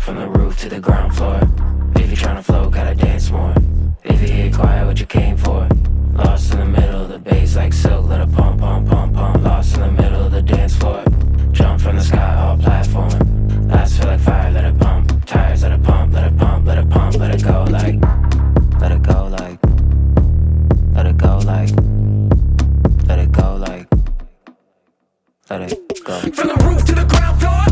From the roof to the ground floor. If you're tryna flow, gotta dance more. If you hear quiet, what you came for. Lost in the middle of the bass like silk. Let it pump, pump, pump, pump. Lost in the middle of the dance floor. Jump from the sky, all platform. Lights feel like fire, let it pump. Tires, let it pump, let it pump, let it pump. Let it go like. Let it go like. Let it go like. Let it go like. Let it go. From the roof to the ground floor.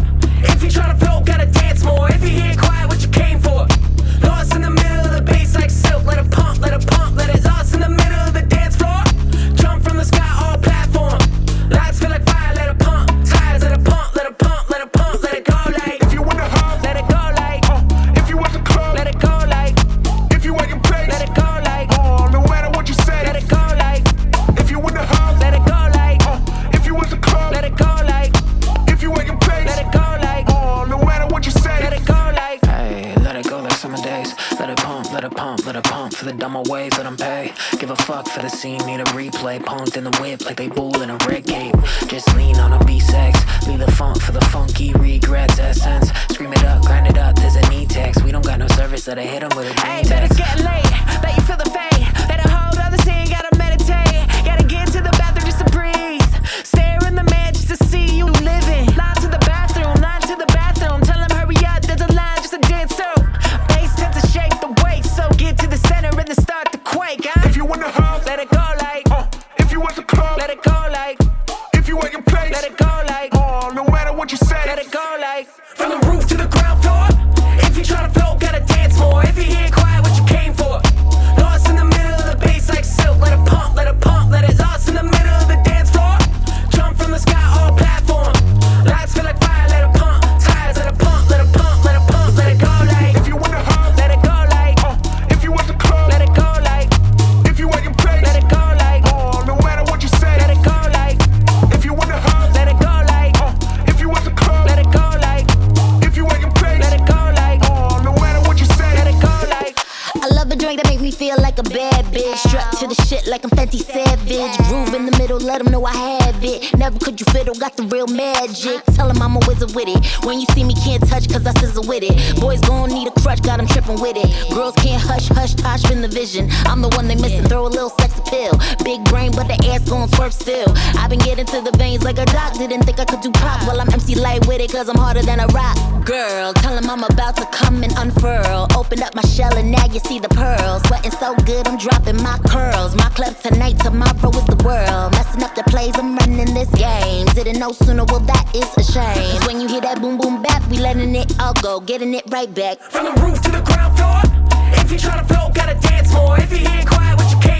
If you're tryna flow, gotta dance more. If you hear quiet, what you came for. Lost in the middle of the bass like silk. Let it pump, let it pump, let it. Lost in the middle of the dance floor. Jump from the sky, all platform. Lights feel like fire, let it pump. Tires, let it pump, let it pump, let it pump, let it go like. If you in the hub, let it go like. If you at the club, let it go like. If you at your place, let it go like. No matter what you say, let it go like. If you in the hub, let it go like. If you at the club, let it go like. If you at your place, let it go like. No matter what you say, let it go like. Hey, let it go like summer days. Let it pump, let it pump, let it pump. For the dumber ways, let them pay. Give a fuck for the scene, need a replay. Punked in the whip like they bull in a red cape. Just lean on a B-sex. Leave the funk for the funky regrets. Essence, scream it up, grind it up. There's a need text. We don't got no service that I hit them with a green Hey, bet it's text. getting late. Bet you feel the fade. Let a whole other scene, gotta meditate. Gotta get to the bathroom just to breathe. Stare in the man just to see you living. Line to the bathroom, line to the bathroom. Tell him hurry up, there's a line just to dance to. Bass tends to shake the weight, so get to the center and then start to quake, huh? if you in the hub, Let it go like. if you at the club, Let it go like. if you at your place, Let it go like. no matter what you say, Let it go like. From the roof to the ground floor. If you tryna flow, gotta dance more. If you hear quiet, what you came for. Lost in the middle of the bass like silk. Let it pump, let it pump, let it. Lost in the middle of the dance floor. Jump from the sky, all platform. Lights feel like fire, let it pump. Tires, let it pump, let it pump, let it pump, let it go like. if you in the hub, Let it go like. if you at the club, Let it go like. if you at your place, Let it go like. no matter what you say, Let it go like. if you in the hub, Let it go like. if you at the club, Let it go like. if you at your place, Let it go like. no matter what you say, Let it go like. I love a drink that make me feel like a bad bitch. Strapped to the shit like I'm Fenty Savage. Groove in the middle, let them know I have it. Never could you fiddle, got the real magic. Tell them I'm a wizard with it. When you see me, can't touch, cause I sizzle with it. Boys gon' need a crutch, got them tripping with it. Girls can't hush, hush, tosh in the vision. I'm the one they missing, throw a little sex appeal. Big brain, but the ass gon' swerve still. I've been getting to the veins like a doc. Didn't think I could do pop. Well, I'm MC light with it, cause I'm harder than a rock. Girl, tell them I'm about to come and unfurl. Open up my shell and now you see the pearls. Sweating so good, I'm dropping my curls. My club tonight, tomorrow is the world. Messing up the plays, I'm running this game. Didn't know sooner, well that is a shame. 'Cause when you hear that boom boom bap, we letting it all go, getting it right back. From the roof to the ground floor. If you tryna flow, gotta dance more. If you hear quiet, what you came